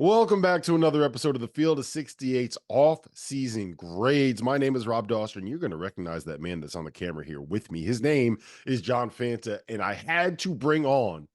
Welcome back to another episode of the Field of 68's off-season grades. My name is Rob Dauster, and you're going to recognize that man that's on the camera here with me. His name is John Fanta, and I had to bring on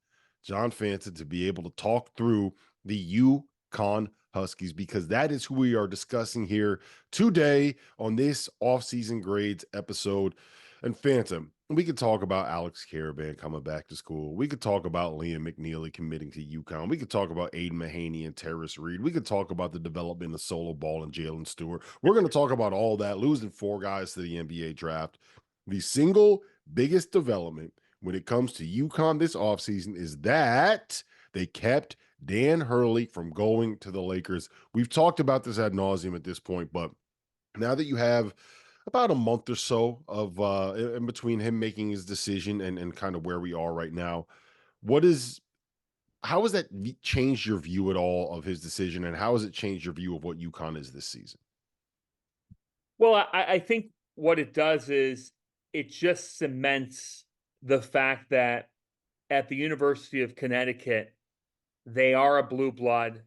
John Fanta to be able to talk through the UConn Huskies because that is who we are discussing here today on this off-season grades episode. And Phantom, we could talk about Alex Caravan coming back to school. We could talk about Liam McNeely committing to UConn. We could talk about Aiden Mahaney and Terrace Reed. We could talk about the development of Solo Ball and Jalen Stewart. We're going to talk about all that, losing 4 guys to the NBA draft. The single biggest development when it comes to UConn this offseason is that they kept Dan Hurley from going to the Lakers. We've talked about this ad nauseum at this point, but now that you have about a month or so of in between him making his decision and kind of where we are right now, how has that changed your view at all of his decision, and how has it changed your view of what UConn is this season? Well, I think what it does is it just cements the fact that at the University of Connecticut, they are a blue blood.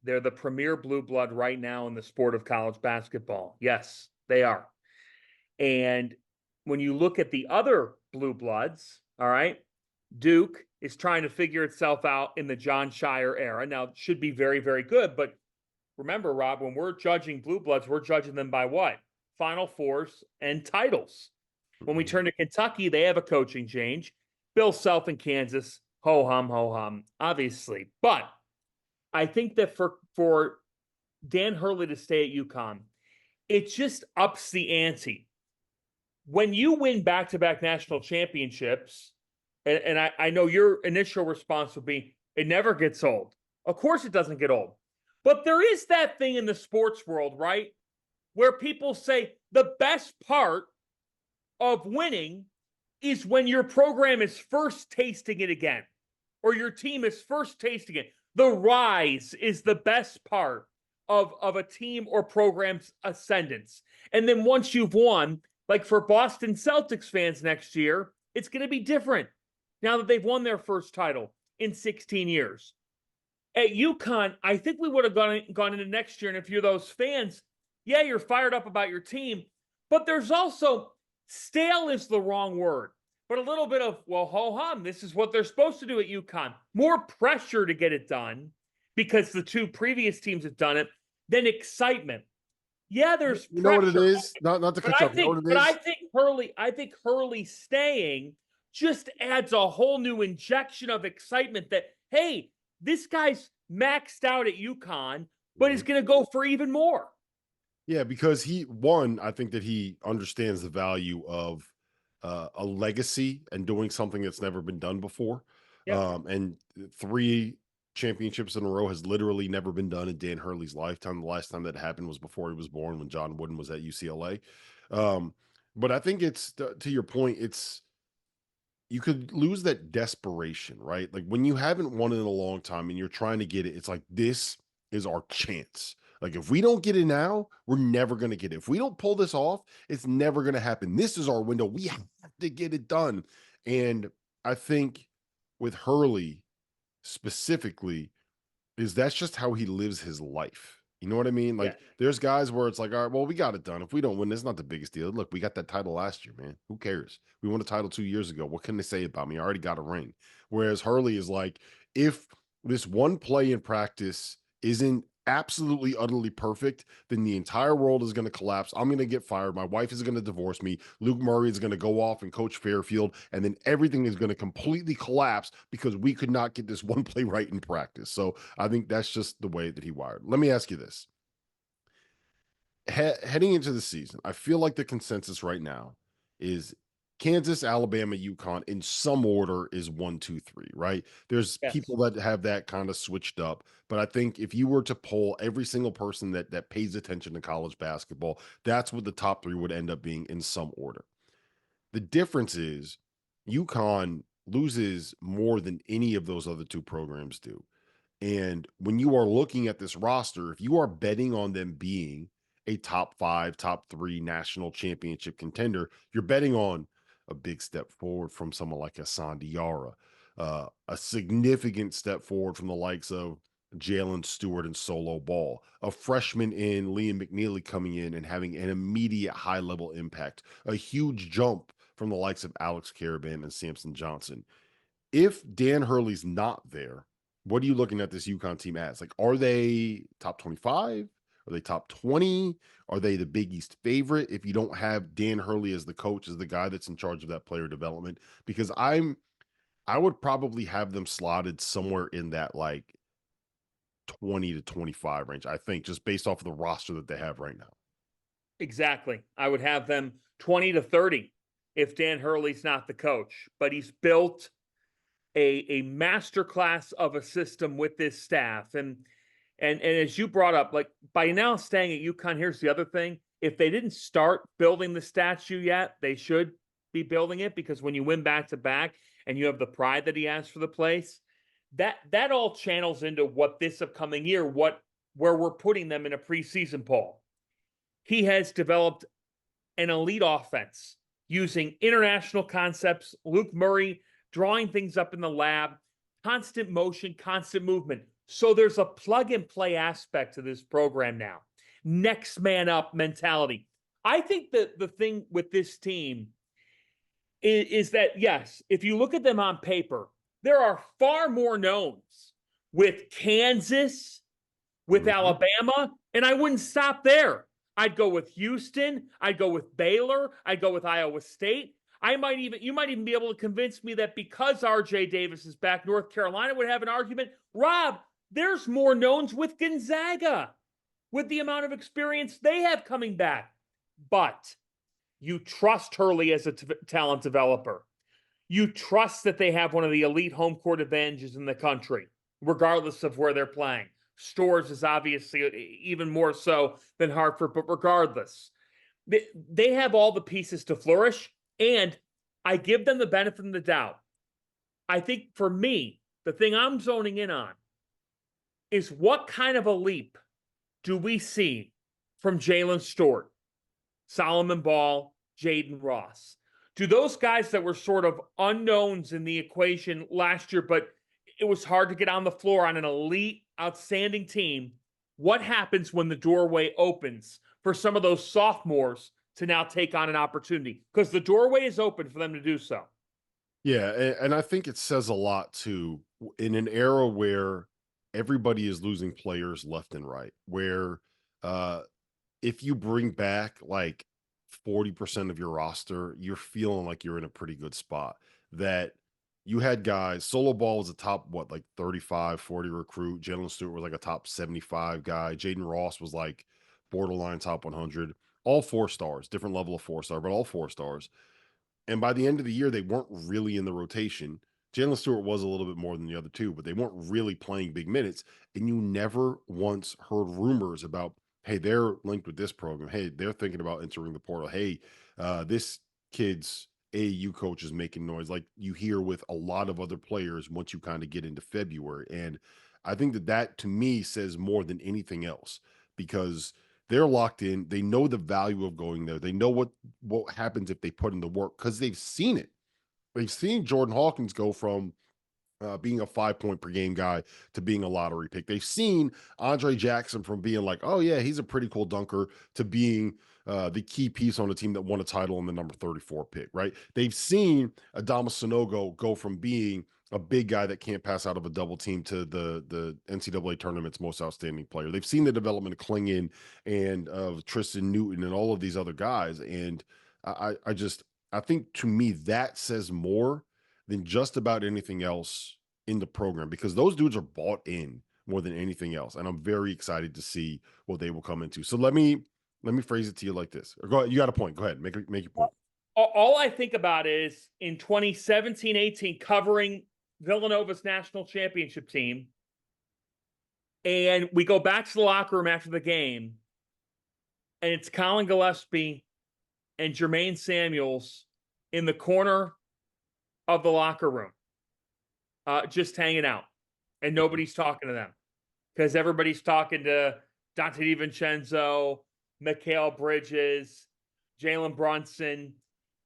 They're the premier blue blood right now in the sport of college basketball. Yes, they are. And when you look at the other blue bloods, all right, Duke is trying to figure itself out in the John Shire era. Now, it should be very, very good. But remember, Rob, when we're judging blue bloods, we're judging them by what? Final Fours and titles. When we turn to Kentucky, they have a coaching change. Bill Self in Kansas, ho-hum, obviously. But I think that for Dan Hurley to stay at UConn, it just ups the ante. When you win back-to-back national championships, and I know your initial response would be, it never gets old. Of course it doesn't get old. But there is that thing in the sports world, right, where people say the best part of winning is when your program is first tasting it again, or your team is first tasting it. The rise is the best part of a team or program's ascendance. And then once you've won, like for Boston Celtics fans next year, it's going to be different now that they've won their first title in 16 years. At UConn, I think we would have gone into next year, and if you're those fans, yeah, you're fired up about your team, but there's also, stale is the wrong word, but a little bit of, well, ho-hum, this is what they're supposed to do at UConn. More pressure to get it done because the 2 previous teams have done it than excitement. Yeah, there's You know pressure. what it is? Not to cut you off. You know what it is? I think Hurley staying just adds a whole new injection of excitement that, hey, this guy's maxed out at UConn, but is going to go for even more. Yeah, because I think that he understands the value of a legacy and doing something that's never been done before. Yep. And 3 championships in a row has literally never been done in Dan Hurley's lifetime. The last time that happened was before he was born, when John Wooden was at UCLA. But I think it's to your point, you could lose that desperation, right? Like when you haven't won in a long time and you're trying to get it, it's like, this is our chance. Like if we don't get it now, we're never going to get it. If we don't pull this off, it's never going to happen. This is our window. We have to get it done. And I think with Hurley specifically, that's just how he lives his life. You know what I mean? Like there's guys where it's like, all right, well, we got it done. If we don't win, it's not the biggest deal. Look, we got that title last year, man. Who cares? We won a title 2 years ago. What can they say about me? I already got a ring. Whereas Hurley is like, if this one play in practice isn't absolutely utterly perfect, then the entire world is going to collapse. I'm going to get fired. My wife is going to divorce me. Luke Murray is going to go off and coach Fairfield, and then everything is going to completely collapse because we could not get this one play right in practice. So I think that's just the way that he wired. Let me ask you this. Heading into the season, I feel like the consensus right now is Kansas, Alabama, UConn in some order is 1, 2, 3, right? There's people that have that kind of switched up, but I think if you were to poll every single person that pays attention to college basketball, that's what the top 3 would end up being in some order. The difference is UConn loses more than any of those other 2 programs do. And when you are looking at this roster, if you are betting on them being a top 5, top 3 national championship contender, you're betting on a big step forward from someone like Hassan Diarra, a significant step forward from the likes of Jalen Stewart and solo ball, a freshman in Liam McNeely coming in and having an immediate high level impact, a huge jump from the likes of Alex Caravan and Samson Johnson. If Dan Hurley's not there, what are you looking at this UConn team as? Like, are they top 25? Are they top 20? Are they the Big East favorite if you don't have Dan Hurley as the coach, as the guy that's in charge of that player development? Because I would probably have them slotted somewhere in that like 20 to 25 range, I think, just based off of the roster that they have right now. Exactly. I would have them 20 to 30 if Dan Hurley's not the coach, but he's built a masterclass of a system with this staff. And as you brought up, like by now staying at UConn, here's the other thing. If they didn't start building the statue yet, they should be building it, because when you win back to back and you have the pride that he has for the place, that all channels into what this upcoming year, where we're putting them in a preseason poll. He has developed an elite offense using international concepts, Luke Murray drawing things up in the lab, constant motion, constant movement. So there's a plug and play aspect to this program now. Next man up mentality. I think that the thing with this team is that, yes, if you look at them on paper, there are far more knowns with Kansas, with Alabama, and I wouldn't stop there. I'd go with Houston. I'd go with Baylor. I'd go with Iowa State. You might even be able to convince me that because RJ Davis is back, North Carolina would have an argument. Rob, there's more knowns with Gonzaga, with the amount of experience they have coming back. But you trust Hurley as a talent developer. You trust that they have one of the elite home court advantages in the country, regardless of where they're playing. Storrs is obviously even more so than Hartford, but regardless, they have all the pieces to flourish, and I give them the benefit of the doubt. I think for me, the thing I'm zoning in on is what kind of a leap do we see from Jalen Stewart, Solomon Ball, Jaden Ross? Do those guys that were sort of unknowns in the equation last year, but it was hard to get on the floor on an elite, outstanding team, what happens when the doorway opens for some of those sophomores to now take on an opportunity? Because the doorway is open for them to do so. Yeah, and I think it says a lot too in an era where everybody is losing players left and right, where uh if you bring back like 40% of your roster, you're feeling like you're in a pretty good spot. That you had guys, Solo Ball was a top, what, like 35, 40 recruit. Jalen Stewart was like a top 75 guy. Jaden Ross was like borderline top 100. All 4 stars, different level of 4-star, but all 4 stars. And by the end of the year, they weren't really in the rotation. Jalen Stewart was a little bit more than the other two, but they weren't really playing big minutes. And you never once heard rumors about, hey, they're linked with this program. Hey, they're thinking about entering the portal. Hey, this kid's AAU coach is making noise. Like you hear with a lot of other players once you kind of get into February. And I think that to me says more than anything else, because they're locked in. They know the value of going there. They know what happens if they put in the work, because they've seen it. They've seen Jordan Hawkins go from being a 5 point per game guy to being a lottery pick. They've seen Andre Jackson from being like, oh yeah, he's a pretty cool dunker, to being the key piece on a team that won a title in the number 34 pick, right? They've seen Adama Sanogo go from being a big guy that can't pass out of a double team to the NCAA tournament's most outstanding player. They've seen the development of Klingon and of Tristan Newton and all of these other guys. And I think to me that says more than just about anything else in the program, because those dudes are bought in more than anything else. And I'm very excited to see what they will come into. So let me phrase it to you like this. Or go ahead. You got a point. Go ahead. Make your point. All I think about is in 2017-18 covering Villanova's national championship team, and we go back to the locker room after the game, and it's Colin Gillespie and Jermaine Samuels in the corner of the locker room, just hanging out, and nobody's talking to them because everybody's talking to Dante DiVincenzo, Mikal Bridges, Jalen Brunson.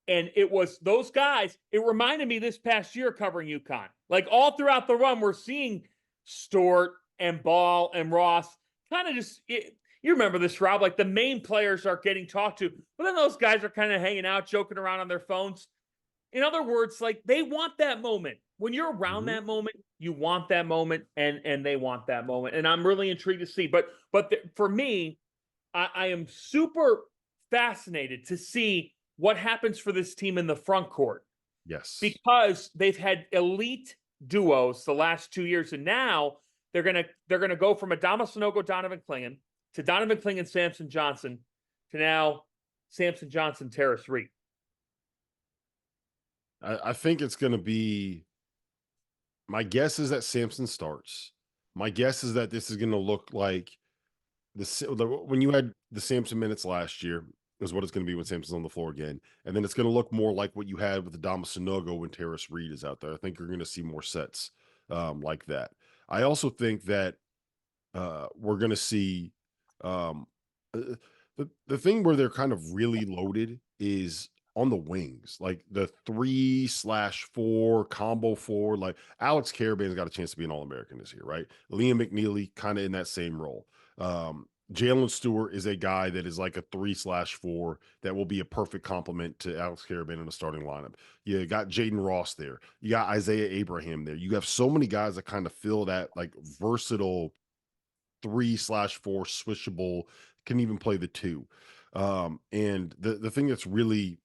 And it was those guys. It reminded me this past year covering UConn. Like all throughout the run, we're seeing Stewart, and Ball and Ross kind of just you remember this, Rob, like the main players are getting talked to, but then those guys are kind of hanging out, joking around on their phones. In other words, like they want that moment. When you're around Mhm. that moment, you want that moment, and they want that moment. And I'm really intrigued to see. For me, I am super fascinated to see what happens for this team in the front court Yes. because they've had elite duos the last 2 years, and now they're gonna go from Adama Sanogo, Donovan Clingan to Donovan Clingan, Samson Johnson to now Samson Johnson, Terrace Reed. I think it's going to be. My guess is that Samson starts. My guess is that this is going to look like when you had the Samson minutes last year is what it's going to be when Samson's on the floor again, and then it's going to look more like what you had with the Dama Sanogo when Terrace Reed is out there. I think you're going to see more sets like that. I also think that we're going to see um, the thing where they're kind of really loaded is on the wings, like the 3/4 combo four. Like Alex Caravan's got a chance to be an All American this year, right? Liam McNeely kind of in that same role. Jalen Stewart is a guy that is like a 3/4 that will be a perfect complement to Alex Caravan in the starting lineup. You got Jaden Ross there. You got Isaiah Abraham there. You have so many guys that kind of fill that like versatile 3/4 switchable, can even play the two. And the thing that's really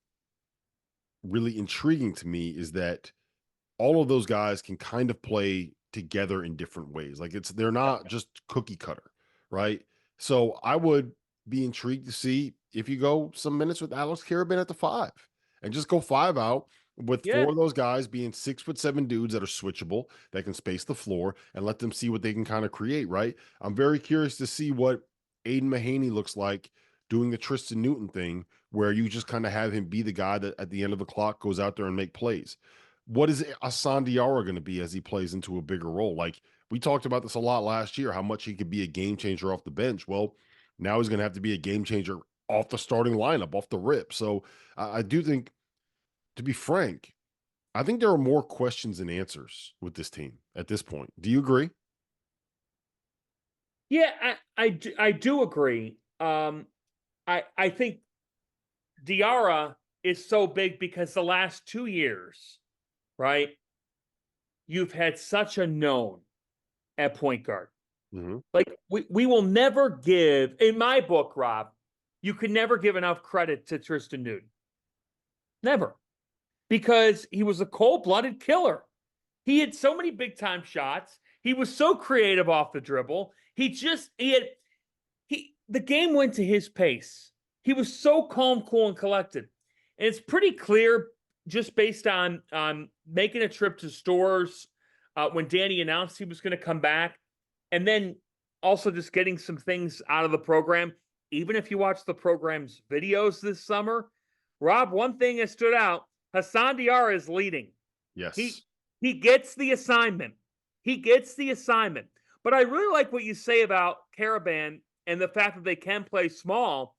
intriguing to me is that all of those guys can kind of play together in different ways. Like they're not just cookie cutter, right? So I would be intrigued to see if you go some minutes with Alex Caravan at the five and just go five out with Yeah, four of those guys being 6'7" dudes that are switchable, that can space the floor and let them see what they can kind of create, right? I'm very curious to see what Aiden Mahaney looks like doing the Tristan Newton thing, where you just kind of have him be the guy that at the end of the clock goes out there and make plays. What is Asan Diarra going to be as he plays into a bigger role? Like we talked about this a lot last year, how much he could be a game changer off the bench. Well, now he's going to have to be a game changer off the starting lineup, off the rip. So I do think, to be frank, I think there are more questions than answers with this team at this point. Do you agree? yeah, I do agree. I think Diarra is so big because the last 2 years, right? You've had such a known at point guard. Hmm. Like we will never give, in my book, Rob, you can never give enough credit to Tristan Newton. Never. Because he was a cold-blooded killer. He had so many big-time shots. He was so creative off the dribble. The game went to his pace. He was so calm, cool, and collected. And it's pretty clear just based on making a trip to stores when Danny announced he was going to come back, and then also just getting some things out of the program. Even if you watch the program's videos this summer, Rob, one thing that stood out: Hassan Diarra is leading. Yes. He he gets the assignment. He gets the assignment. But I really like what you say about Caravan and the fact that they can play small,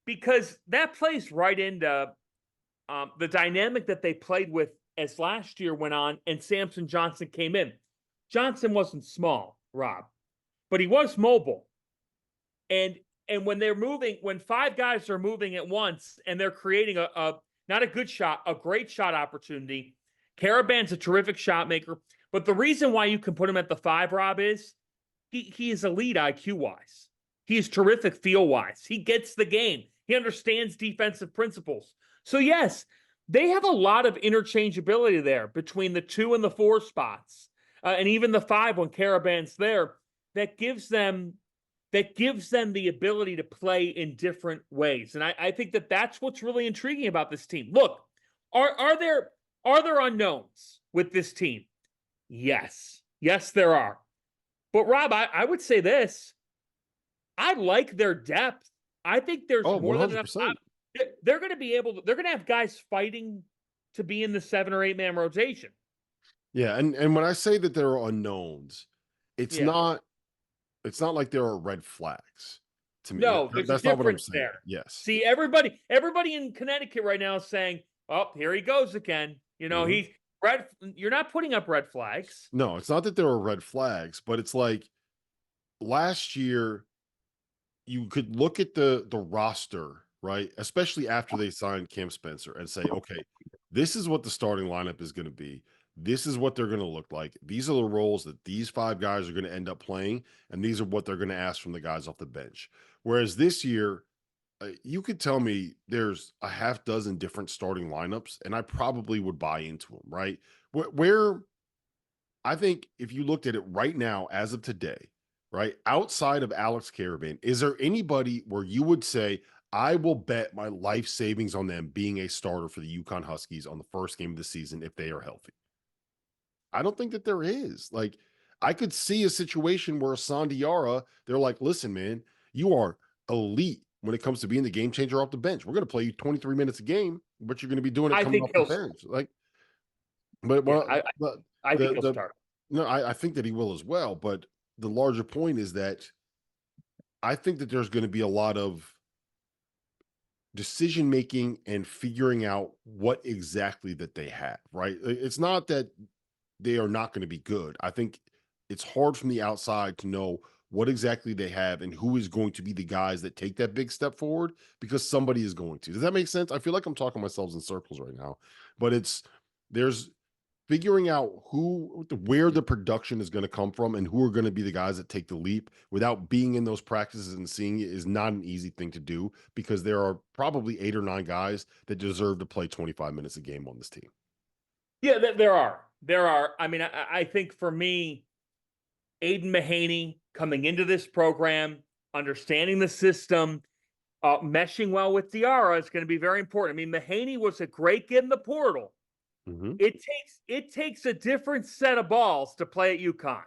because that plays right into the dynamic that they played with as last year went on and Samson Johnson came in. Johnson wasn't small, Rob, but he was mobile. And when they're moving, when five guys are moving at once and they're creating a not a good shot, a great shot opportunity. Caravan's a terrific shot maker, but the reason why you can put him at the five, Rob, is he is elite IQ wise. He is terrific feel wise. He gets the game. He understands defensive principles. So yes, they have a lot of interchangeability there between the 2 and the 4 spots, and even the 5 when Caravan's there. That gives them the ability to play in different ways, and I think that that's what's really intriguing about this team. Look, are there unknowns with this team? Yes, there are. But Rob, I would say this: I like their depth. I think there's Oh, more than enough. 100%. They're going to be able to. They're going to have guys fighting to be in the 7 or 8 man rotation. Yeah. And when I say that there are unknowns, it's Yeah. not it's not like there are red flags to me. No, there's a That's not what I'm difference saying. there. Yes. See, everybody in Connecticut right now is saying, "Oh, here he goes again." Mhm. He's red. You're not putting up red flags. No, it's not that there are red flags, but it's like last year you could look at the roster, right? Especially after they signed Cam Spencer and say, okay, this is what the starting lineup is going to be. This is what they're going to look like. These are the roles that these five guys are going to end up playing, and these are what they're going to ask from the guys off the bench. Whereas this year, you could tell me there's a half dozen different starting lineups, and I probably would buy into them, right? Where I think if you looked at it right now, as of today, right, outside of Alex Caravan, is there anybody where you would say, I will bet my life savings on them being a starter for the UConn Huskies on the first game of the season if they are healthy? I don't think that there is. Like, I could see a situation where Sandiara, they're like, listen, man, you are elite when it comes to being the game changer off the bench. We're going to play you 23 minutes a game, but you're going to be doing it I coming think off the he'll bench. Like, but yeah, well, but I think he'll the start. no, I think that he will as well. But the larger point is that I think that there's going to be a lot of decision making and figuring out what exactly that they have, right? It's not that they are not going to be good. I think it's hard from the outside to know what exactly they have and who is going to be the guys that take that big step forward because somebody is going to. Does that make sense? I feel like I'm talking myself in circles right now, but there's figuring out where the production is going to come from and who are going to be the guys that take the leap without being in those practices and seeing it is not an easy thing to do because there are probably 8 or 9 guys that deserve to play 25 minutes a game on this team. Yeah, there are. There are. I mean, I think for me, Aiden Mahaney coming into this program, understanding the system, meshing well with Diarra is going to be very important. I mean, Mahaney was a great kid in the portal. Hmm. It takes a different set of balls to play at UConn.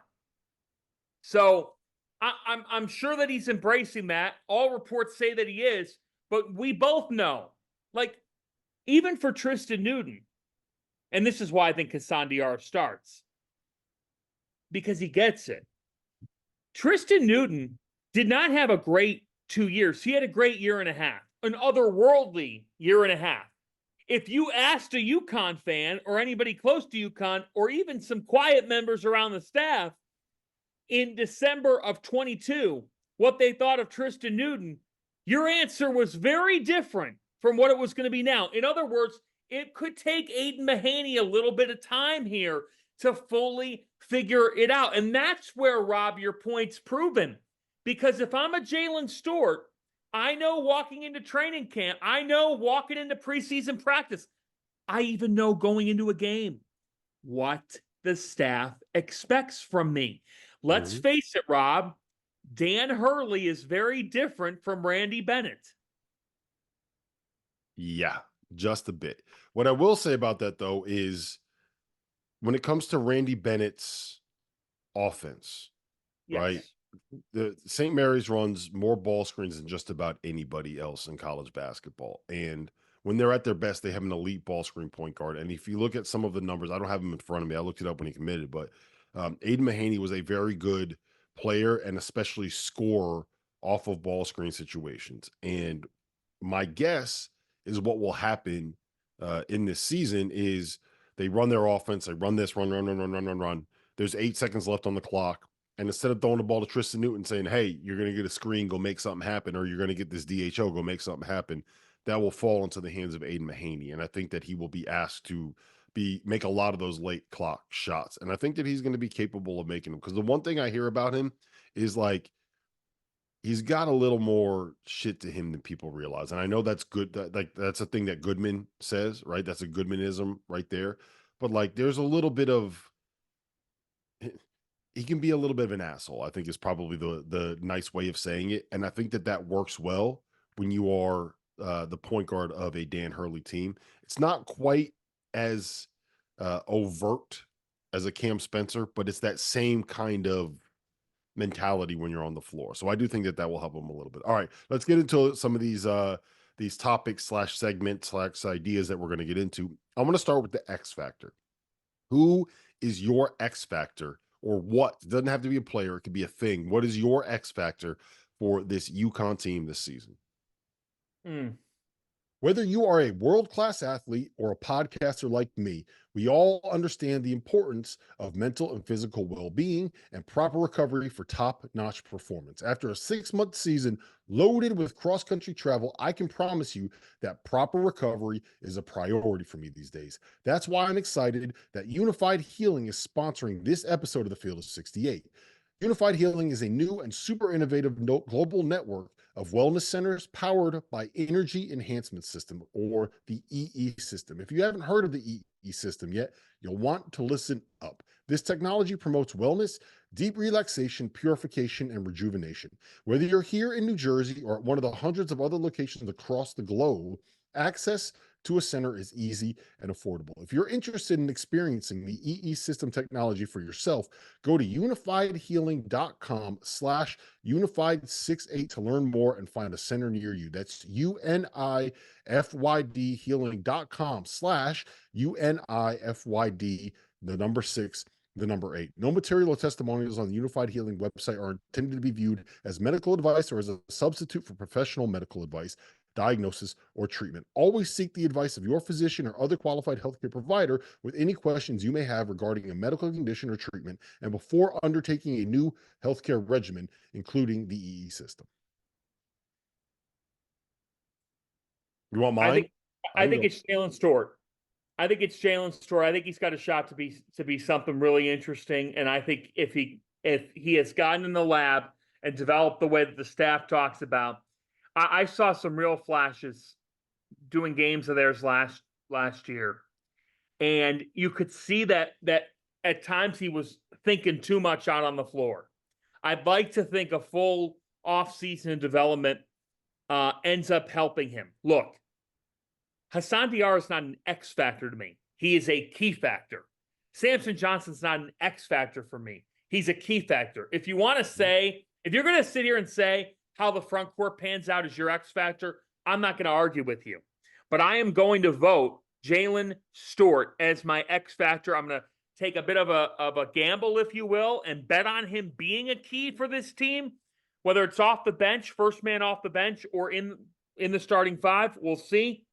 So I'm sure that he's embracing that. All reports say that he is, but we both know, like, even for Tristan Newton, and this is why I think Hassan Diarra starts, because he gets it. Tristan Newton did not have a great 2 years. He had a great year and a half, an otherworldly year and a half. If you asked a UConn fan or anybody close to UConn or even some quiet members around the staff in December of 22 what they thought of Tristan Newton, your answer was very different from what it was going to be now. In other words, it could take Aiden Mahaney a little bit of time here to fully figure it out. And that's where, Rob, your point's proven. Because if I'm a Jalen Stewart, I know walking into training camp, I know walking into preseason practice, I even know going into a game what the staff expects from me. Let's Hmm. face it, Rob, Dan Hurley is very different from Randy Bennett. Yeah, just a bit. What I will say about that though is when it comes to Randy Bennett's offense, right? Yes. The St. Mary's runs more ball screens than just about anybody else in college basketball. And when they're at their best, they have an elite ball screen point guard. And if you look at some of the numbers, I don't have them in front of me. I looked it up when he committed, but Aiden Mahaney was a very good player and especially scorer off of ball screen situations. And my guess is what will happen in this season is they run their offense, they run this, run. There's 8 seconds left on the clock. And instead of throwing the ball to Tristan Newton saying, hey, you're going to get a screen, go make something happen, or you're going to get this DHO, go make something happen, that will fall into the hands of Aiden Mahaney. And I think that he will be asked to make a lot of those late clock shots. And I think that he's going to be capable of making them. Because the one thing I hear about him is like he's got a little more shit to him than people realize. And I know that's good. Like that's a thing that Goodman says, right? That's a Goodmanism right there. But like there's a little bit of he can be a little bit of an asshole, I think is probably the nice way of saying it. And I think that that works well when you are the point guard of a Dan Hurley team. It's not quite as overt as a Cam Spencer, but it's that same kind of mentality when you're on the floor. So I do think that that will help him a little bit. All right, let's get into some of these topics slash segments slash ideas that we're going to get into. I'm going to start with the X factor. Who is your X factor or what? It doesn't have to be a player, it could be a thing. What is your X factor for this UConn team this season? Mm. Whether you are a world class athlete or a podcaster like me, we all understand the importance of mental and physical well being and proper recovery for top notch performance. After a 6-month season loaded with cross country travel, I can promise you that proper recovery is a priority for me these days. That's why I'm excited that Unified Healing is sponsoring this episode of the Field of 68. Unified Healing is a new and super innovative global network of wellness centers powered by Energy Enhancement System, or the EE system. If you haven't heard of the EE system yet, you'll want to listen up. This technology promotes wellness, deep relaxation, purification, and rejuvenation. Whether you're here in New Jersey or at one of the hundreds of other locations across the globe, access to a center is easy and affordable. If you're interested in experiencing the EE system technology for yourself, go to unifiedhealing.com/unified68 to learn more and find a center near you. That's UNIFYD healing.com/UNIFYD, the number 6, the number 8. No material or testimonials on the Unified Healing website are intended to be viewed as medical advice or as a substitute for professional medical advice, diagnosis, or treatment. Always seek the advice of your physician or other qualified healthcare provider with any questions you may have regarding a medical condition or treatment, and before undertaking a new healthcare regimen, including the EE system. You want I mine? think I think it's Jalen Stewart. I think it's Jalen Stewart. I think he's got a shot to be something really interesting. And I think if he has gotten in the lab and developed the way that the staff talks about, I saw some real flashes doing games of theirs last year, and you could see that at times he was thinking too much out on the floor. I'd like to think a full off-season development ends up helping him. Look, Hassan Diarra is not an X factor to me. He is a key factor. Samson Johnson's not an X factor for me. He's a key factor. If you want to say, if you're going to sit here and say how the front court pans out is your X factor, I'm not going to argue with you. But I am going to vote Jalen Stewart as my X factor. I'm going to take a bit of a gamble, if you will, and bet on him being a key for this team, whether it's off the bench, first man off the bench, or in the starting five. We'll see.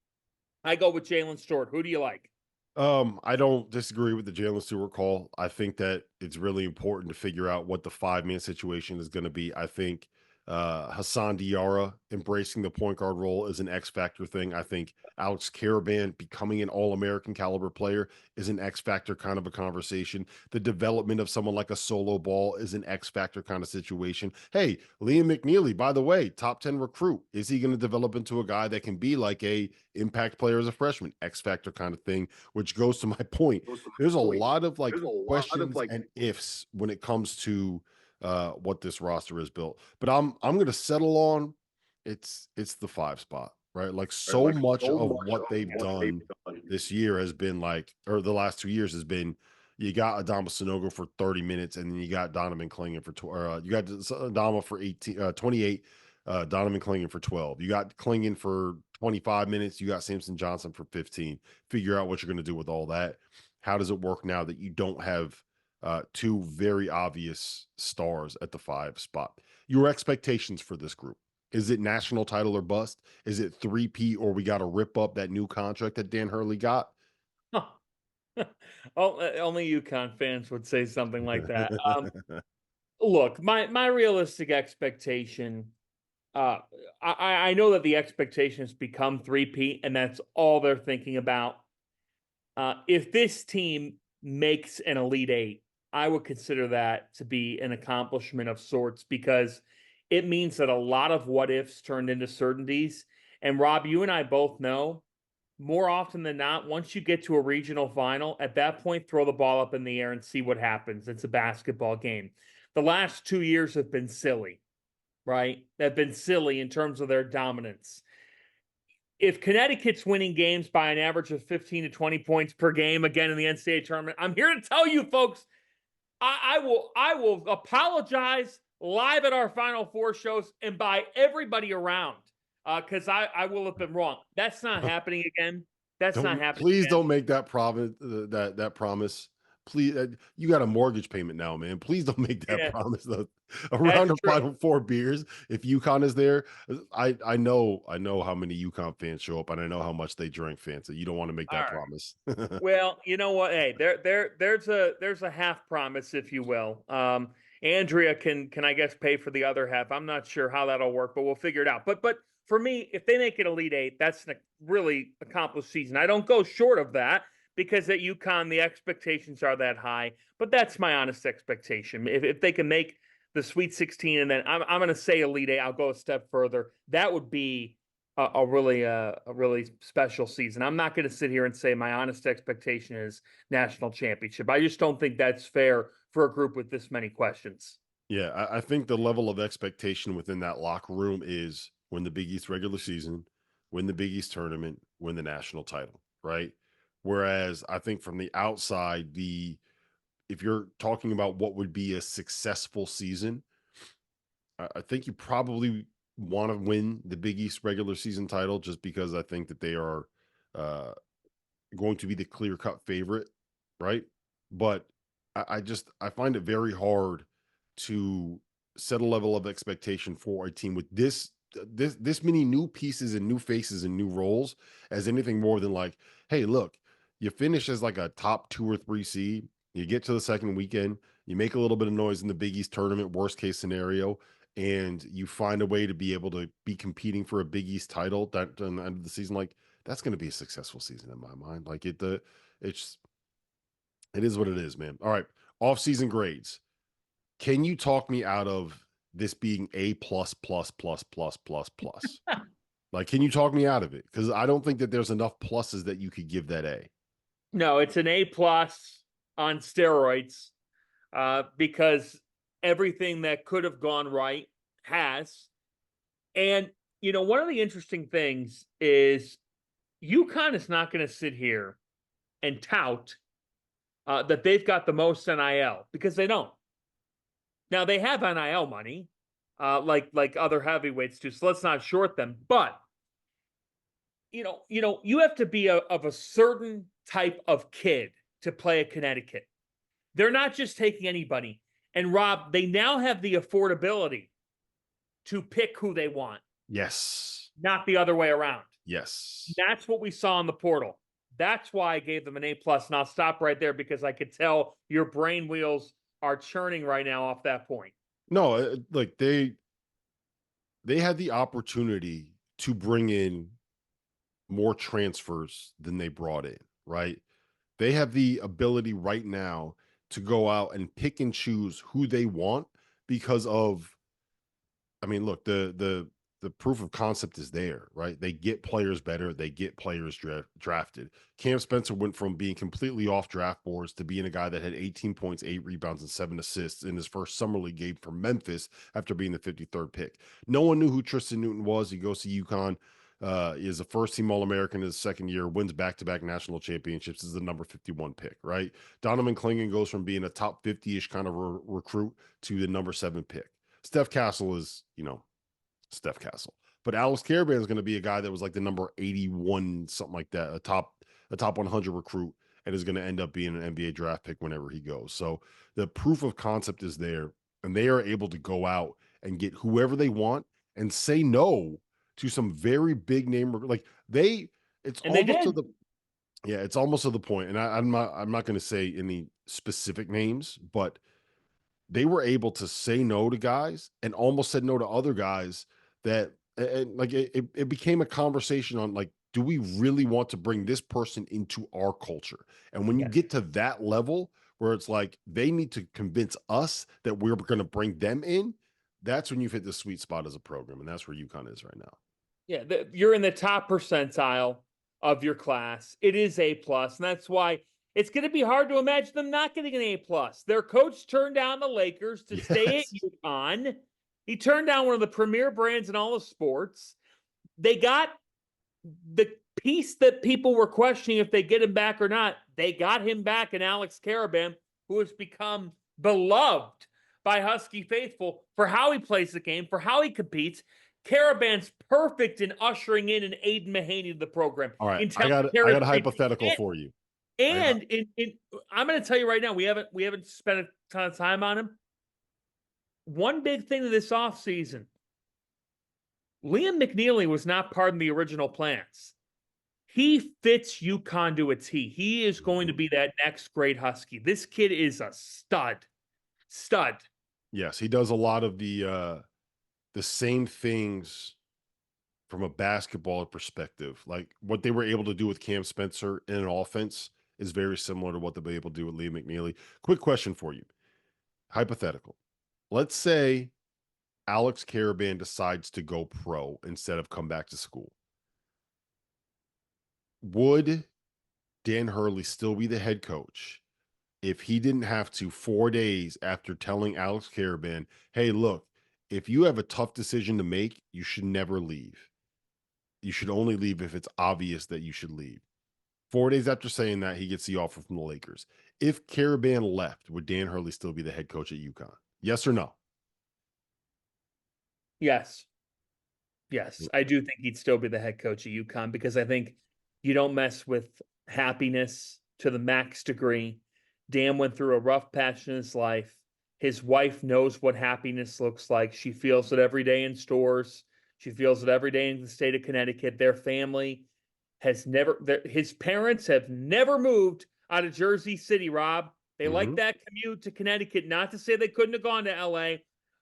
I go with Jalen Stewart. Who do you like? I don't disagree with the Jalen Stewart call. I think that it's really important to figure out what the 5-man situation is going to be. I think Hassan Diarra embracing the point guard role is an X factor thing. I think Alex Caravan becoming an All-American caliber player is an X factor kind of a conversation. The development of someone like a Solo Ball is an X factor kind of situation. Hey, Liam McNeely, by the way, top 10 recruit. Is he going to develop into a guy that can be like a impact player as a freshman? X factor kind of thing, which goes to my point. There's a lot of like questions and ifs when it comes to what this roster is built. But I'm going to settle on it's the 5 spot, right? Like so much of what they've done this year has been like, or the last 2 years has been, you got Adama Sanogo for 30 minutes, and then you got Donovan Clingan for you got Adama for 28, Donovan Clingan for 12. You got Clingan for 25 minutes. You got Samson Johnson for 15. Figure out what you're going to do with all that. How does it work now that you don't have two very obvious stars at the 5 spot? Your expectations for this group. Is it national title or bust? Is it 3P, or we got to rip up that new contract that Dan Hurley got? Only UConn fans would say something like that. Look, my realistic expectation, I know that the expectation has become 3P, and that's all they're thinking about. If this team makes an Elite 8, I would consider that to be an accomplishment of sorts, because it means that a lot of what ifs turned into certainties. And Rob, you and I both know, more often than not, once you get to a regional final, at that point, throw the ball up in the air and see what happens. It's a basketball game. The last 2 years have been silly, right? They've been silly in terms of their dominance. If Connecticut's winning games by an average of 15 to 20 points per game again in the NCAA tournament, I'm here to tell you folks, I will apologize live at our Final Four shows and by everybody around, because I will have been wrong. That's not happening again. That's not happening. Please again. don't make that promise. That promise. please, you got a mortgage payment now, man. Please don't make that Yeah, promise. Though. that's Around a true. Final Four beers, if UConn is there, I know how many UConn fans show up, and I know how much they drink Fanta. You don't want to make All that right. promise. Well, you know what? Hey, there's a half promise, if you will. Andrea can I guess pay for the other half. I'm not sure how that'll work, but we'll figure it out. But for me, if they make it Elite Eight, that's a really accomplished season. I don't go short of that because at UConn the expectations are that high. But that's my honest expectation. If they can make the Sweet 16 and then I'm going to say Elite Eight, I'll go a step further. That would be a really special season. I'm not going to sit here and say my honest expectation is national championship. I just don't think that's fair for a group with this many questions. Yeah, I think the level of expectation within that locker room is win the Big East regular season, win the Big East tournament, win the national title, right? Whereas I think from the outside, the if you're talking about what would be a successful season, I think you probably want to win the Big East regular season title just because I think that they are uh, going to be the clear cut favorite, right? But I find it very hard to set a level of expectation for a team with this many new pieces and new faces and new roles as anything more than like, hey, look, you finish as like a top 2 or 3 seed, you get to the second weekend, you make a little bit of noise in the Big East tournament, worst case scenario, and you find a way to be able to be competing for a Big East title that at the end of the season, like that's going to be a successful season in my mind. Like it's it is what it is, man. All right, off season grades. Can you talk me out of this being A plus plus plus plus plus plus? Like, can you talk me out of it? Because I don't think that there's enough pluses that you could give that A. No, it's an A plus on steroids because everything that could have gone right has. And one of the interesting things is UConn is not going to sit here and tout that they've got the most NIL because they don't. Now they have NIL money, like other heavyweights do. So let's not short them. But you have to be of a certain type of kid to play at Connecticut. They're not just taking anybody. And Rob, they now have the affordability to pick who they want, Yes. not the other way around. Yes. That's what we saw in the portal. That's why I gave them an A plus. And I'll stop right there because I could tell your brain wheels are churning right now off that point. No, like they had the opportunity to bring in more transfers than they brought in, right? They have the ability right now to go out and pick and choose who they want because of I mean, look, the proof of concept is there, right? They get players better, they get players drafted. Cam Spencer went from being completely off draft boards to being a guy that had 18 points, 8 rebounds, and 7 assists in his first summer league game for Memphis after being the 53rd pick. No one knew who Tristan Newton was. He goes to UConn, is a first team All American in his second year, wins back to back national championships, is the number 51 pick, right? Donovan Clingan goes from being a top 50 ish kind of recruit to the number 7 pick. Steph Castle is, Steph Castle. But Alex Caravan is going to be a guy that was like the number 81, something like that, a top 100 recruit, and is going to end up being an NBA draft pick whenever he goes. So the proof of concept is there, and they are able to go out and get whoever they want and say no to some very big name. Like it's And they almost to did. the yeah, it's almost to the point. And I'm not going to say any specific names, but they were able to say no to guys and almost said no to other guys that and like it became a conversation on like do we really want to bring this person into our culture, and when you Yes. get to that level where it's like they need to convince us that we're going to bring them in, that's when you've hit the sweet spot as a program, and that's where UConn is right now. Yeah, you're in the top percentile of your class. It is A plus, and that's why it's going to be hard to imagine them not getting an A plus. Their coach turned down the Lakers to stay at Yes. UConn. He turned down one of the premier brands in all of sports. They got the piece that people were questioning if they get him back or not. They got him back in Alex Caravan, who has become beloved by Husky faithful for how he plays the game, for how he competes. Caravan's perfect in ushering in an Aiden Mahaney to the program. All right, In I telling got a Terrence Reed, hypothetical for you. I And I'm going to tell you right now, we haven't spent a ton of time on him. One big thing of this offseason, Liam McNeely was not part of the original plans. He fits UConn to a T. He is going to Mhm. be that next great Husky. This kid is a stud. Stud. Yes, he does a lot of the same things from a basketball perspective. Like what they were able to do with Cam Spencer in an offense is very similar to what they'll be able to do with Liam McNeely. Quick question for you. Hypothetical. Let's say Alex Caravan decides to go pro instead of come back to school. Would Dan Hurley still be the head coach if he didn't have to 4 days after telling Alex Caravan, hey, look, if you have a tough decision to make, you should never leave. You should only leave if it's obvious that you should leave. 4 days after saying that, he gets the offer from the Lakers. If Caravan left, would Dan Hurley still be the head coach at UConn? Yes or no? Yes. Yes. I do think he'd still be the head coach at UConn because I think you don't mess with happiness to the max degree. Dan went through a rough patch in his life. His wife knows what happiness looks like. She feels it every day in stores. She feels it every day in the state of Connecticut. Their family has never, his parents have never moved out of Jersey City, Rob. They like Mm-hmm. that commute to Connecticut. Not to say they couldn't have gone to LA,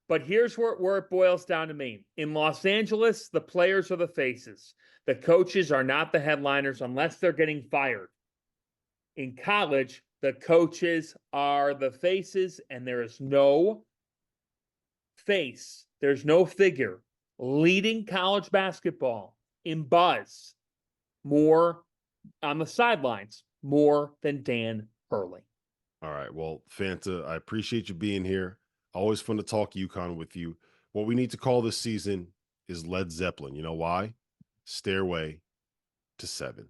but here's where it boils down to me. In Los Angeles, the players are the faces. The coaches are not the headliners unless they're getting fired. In college, the coaches are the faces, and there is no face, there's no figure leading college basketball in buzz more on the sidelines more than Dan Hurley. All right. Well, Fanta, I appreciate you being here. Always fun to talk UConn with you. What we need to call this season is Led Zeppelin. You know why? Stairway to Seven.